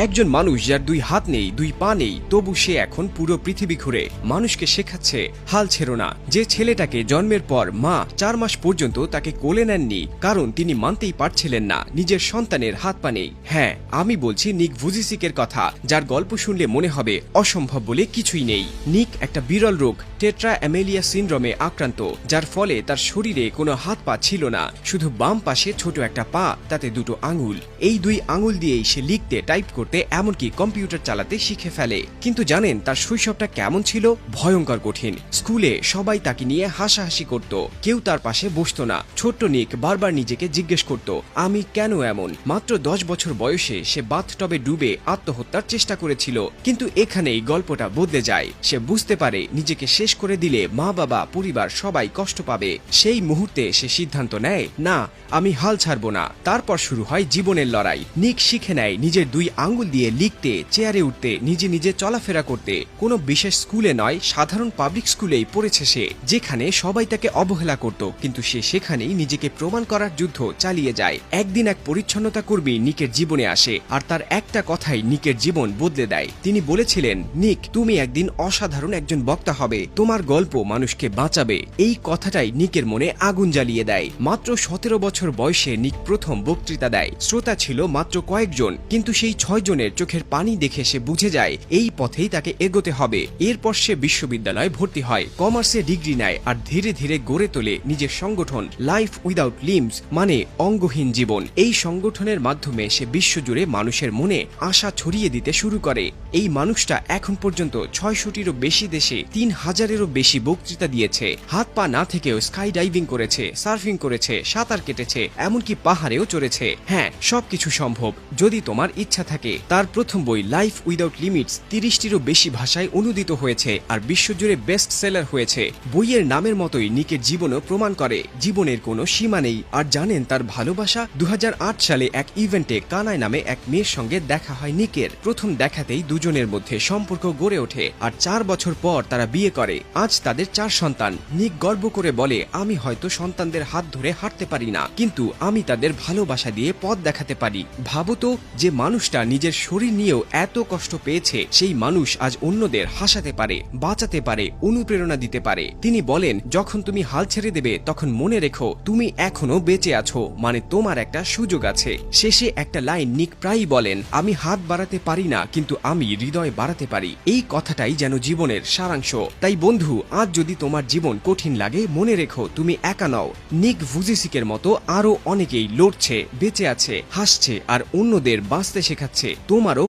একজন মানুষ যার দুই হাত নেই, দুই পা নেই, তবু সে এখন পুরো পৃথিবী ঘুরে মানুষকে শেখাচ্ছে হাল ছেড়ো না। যে ছেলেটাকে জন্মের পর মা 4 মাস পর্যন্ত তাকে কোলে নেননি, কারণ তিনি মানতেই পারছিলেন না নিজের সন্তানের হাত পা নেই। হ্যাঁ, আমি বলছি নিক ভুজিসিকের কথা, যার গল্প শুনলে মনে হবে অসম্ভব বলে কিছুই নেই। নিক একটা বিরল রোগ টেট্রা অ্যামেলিয়া সিনড্রোমে আক্রান্ত, যার ফলে তার শরীরে কোনো হাত পা ছিল না, শুধু বাম পাশে ছোট একটা পা, তাতে 2টো আঙুল। এই 2 আঙুল দিয়েই সে লিখতে, টাইপ করতে, এমনকি কম্পিউটার চালাতে শিখে ফেলে। কিন্তু জানেন তার শৈশবটা কেমন ছিল? ভয়ঙ্কর কঠিন। স্কুলে সবাই তাকে নিয়ে হাসাহাসি করত, কেউ তার পাশে বসতো না। ছোট্ট নিক বারবার নিজেকে জিজ্ঞেস করত, আমি কেন এমন? মাত্র 10 বছর বয়সে সে বাথটবে ডুবে আত্মহত্যার চেষ্টা করেছিল। কিন্তু এখানেই গল্পটা বদলে যায়। সে বুঝতে পারে নিজেকে শেষ করে দিলে মা বাবা, পরিবার সবাই কষ্ট পাবে। সেই মুহূর্তে সে সিদ্ধান্ত নেয়, না, আমি হাল ছাড়বো না। তারপর শুরু হয় জীবনের লড়াই। নিক শিখে নেয় নিজের 2 আঙ্গুল দিয়ে লিখতে, চেয়ারে উঠতে, নিজে নিজে চলাফেরা করতে। কোনো বিশেষ স্কুলে নয়, সাধারণ পাবলিক স্কুলেই পড়েছে সে, যেখানে সবাই তাকে অবহেলা করত, কিন্তু সে সেখানেই নিজেকে প্রমাণ করার যুদ্ধ চালিয়ে যায়। একদিন এক পরিচ্ছন্নতা কর্মী নিকের জীবনে আসে, আর তার একটা কথাই নিকের জীবন বদলে দেয়। তিনি বলেছিলেন, নিক, তুমি একদিন অসাধারণ একজন বক্তা হবে, তোমার গল্প মানুষকে বাঁচাবে। এই কথাটাই নিকের মনে আগুন জ্বালিয়ে দেয়। মাত্র 17 বছর বয়সে নিক প্রথম বক্তৃতা দেয়। শ্রোতা ছিল মাত্র কয়েকজন, কিন্তু সেই 6 জনের চোখের পানি দেখে সে বুঝে যায় এই পথেই তাকে এগোতে হবে। এরপর সে বিশ্ববিদ্যালয়ে ভর্তি হয়, কমার্সে ডিগ্রি নেয়, আর ধীরে ধীরে গড়ে তোলে নিজের সংগঠন লাইফ উইদাউট লিম্বস, মানে অঙ্গহীন জীবন। এই সংগঠনের মাধ্যমে সে বিশ্বজুড়ে মানুষের মনে আশা ছড়িয়ে দিতে শুরু করে। এই মানুষটা এখন পর্যন্ত 600টিরও বেশি দেশে 3000-এরও বেশি বক্তৃতা দিয়েছে। হাত পা না থেকেও স্কাই ডাইভিং করেছে, সার্ফিং করেছে, সাঁতার কেটেছে, এমনকি পাহাড়েও চড়েছে। হ্যাঁ, সবকিছু সম্ভব যদি তোমার ইচ্ছা থাকে। তার প্রথম বই লাইফ উইদাউট লিমিটস 30টিরও বেশি ভাষায় অনুদিত হয়েছে আর বিশ্বজুড়ে বেস্ট সেলার হয়েছে। বইয়ের নামের মতোই নিকের জীবনও প্রমাণ করে জীবনের কোনো সীমা নেই। আর জানেন তার ভালোবাসা? 2008 সালে এক ইভেন্টে কানাই নামে এক মেয়ের সঙ্গে দেখা হয় নিকের। প্রথম দেখাতেই দুজনের মধ্যে সম্পর্ক গড়ে ওঠে, আর 4 বছর পর তারা বিয়ে করে। আজ তাদের 4 সন্তান। নিক গর্ব করে বলে, আমি হয়তো সন্তানদের হাত ধরে হাঁটতে পারি না, কিন্তু আমি তাদের ভালোবাসা দিয়ে পথ দেখাতে পারি। ভাবো তো, যে মানুষটা নিজের শরীর নিয়েও এত কষ্ট পেয়েছে, সেই মানুষ আজ অন্যদের হাসাতে পারে, বাঁচাতে পারে, অনুপ্রেরণা দিতে পারে। তিনি বলেন, যখন তুমি হাল ছেড়ে দেবে তখন মনে রেখো তুমি এখনো বেঁচে আছো, মানে তোমার একটা সুযোগ আছে। শেষে একটা লাইন নিক প্রায়ই বলেন, আমি হাত বাড়াতে পারি না, কিন্তু আমি হৃদয় বাড়াতে পারি। এই কথাটাই যেন জীবনের সারাংশ। তাই বন্ধু, আজ যদি তোমার জীবন কঠিন লাগে, মনে রেখো তুমি একা নও। নিক ভুজিসিকের মতো আরো অনেকেই লড়ছে, বেঁচে আছে, হাসছে, আর অন্যদের বাঁচতে শেখাচ্ছে। তোমারও